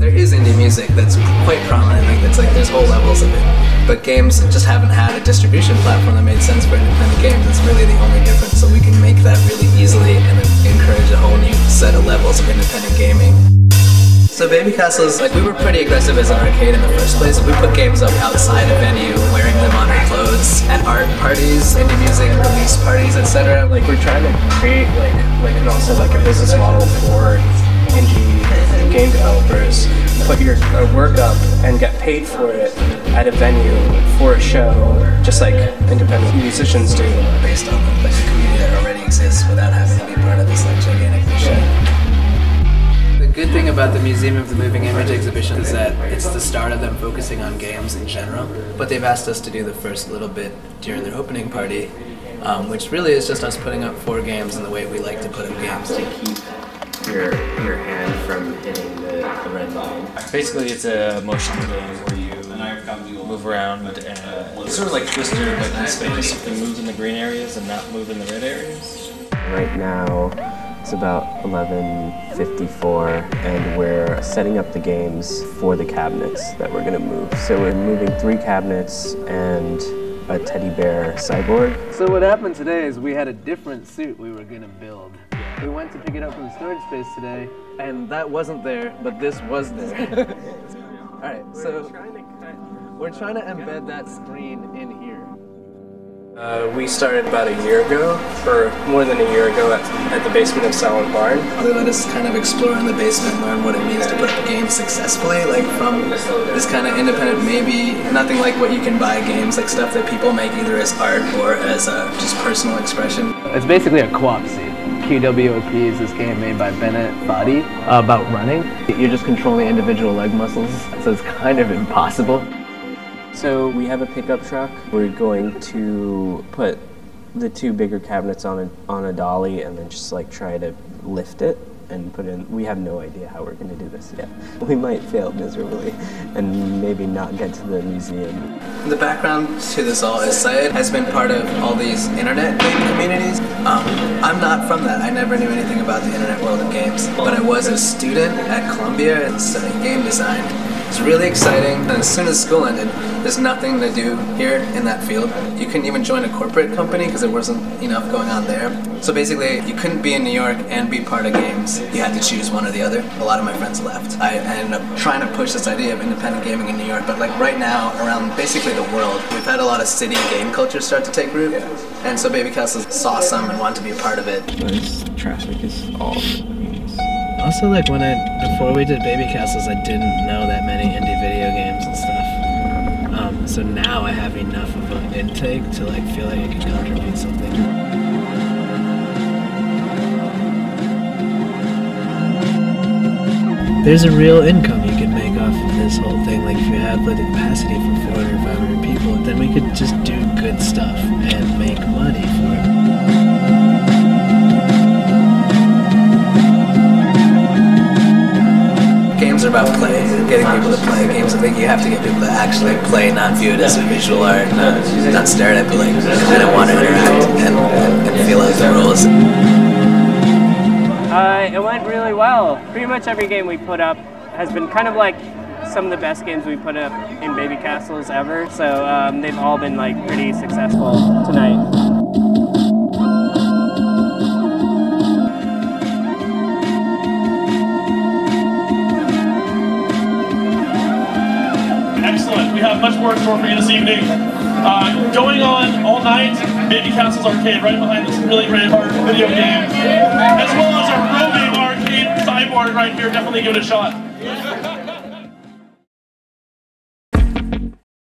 There is indie music that's quite prominent, like there's whole levels of it. But games just haven't had a distribution platform that made sense for independent games. It's really the only difference, so we can make that really easily and encourage a whole new set of levels of independent gaming. So Babycastles, like, we were pretty aggressive as an arcade in the first place. We put games up outside a venue, wearing them on our clothes, at art parties, indie music release parties, etc. Like, we're trying to create, like Kunal said, like a business model for indie game developers. Put your work up and get paid for it at a venue for a show, just like independent musicians do. Based on the community that already exists without having to be part of this like gigantic machine. The good thing about the Museum of the Moving Image exhibition is that it's the start of them focusing on games in general, but they've asked us to do the first little bit during their opening party, which really is just us putting up 4 games in the way we like to put up games. To keep your hand from hitting the red line. Basically, it's a motion game where you move around and it's sort of like Twister, but in space. You can move in the green areas and not move in the red areas. Right now, it's about 11:54, and we're setting up the games for the cabinets that we're going to move. So we're moving 3 cabinets and a teddy bear cyborg. So what happened today is we had a different suit we were going to build. We went to pick it up from the storage space today, and that wasn't there, but this was there. Alright, so we're trying to embed that screen in here. We started about a year ago, or more than a year ago, at the basement of Silent Barn. They let us kind of explore in the basement, learn what it means to put up a game successfully, like from this kind of independent, maybe nothing like what you can buy games, like stuff that people make either as art or as just personal expression. It's basically a co-op scene. QWOP is this game made by Bennett Foddy about running. You're just controlling individual leg muscles, so it's kind of impossible. So we have a pickup truck. We're going to put the 2 bigger cabinets on a dolly and then just like try to lift it and put in. We have no idea how we're going to do this yet. We might fail miserably and maybe not get to the museum. The background to this all is Syed has been part of all these internet game communities. I'm not from that. I never knew anything about the internet world of games, but I was a student at Columbia and studying game design. It's really exciting, and as soon as school ended, there's nothing to do here in that field. You couldn't even join a corporate company because there wasn't enough going on there. So basically, you couldn't be in New York and be part of games. You had to choose one or the other. A lot of my friends left. I ended up trying to push this idea of independent gaming in New York, but like right now, around basically the world, we've had a lot of city game culture start to take root, and so Babycastles saw some and wanted to be a part of it. This traffic is all means. Also, like before we did Babycastles, I didn't know that many indie video games and stuff. So now I have enough of an intake to like feel like I can contribute something. There's a real income you can make off of this whole thing. Like if you have the capacity for 400 or 500 people, then we could just do good stuff and make money for it. Games are about play, getting people to play games. I think you have to get people to actually play, not view it as a visual art, not stare at it, but like kind of want to interact and feel out the rules. It went really well. Pretty much every game we put up has been kind of like some of the best games we put up in Babycastles ever. So they've all been like pretty successful tonight. Excellent. We have much more in store for you this evening. Going on all night, Babycastles Arcade, right behind this really great art video game, as well as our roving arcade cyborg right here. Definitely give it a shot.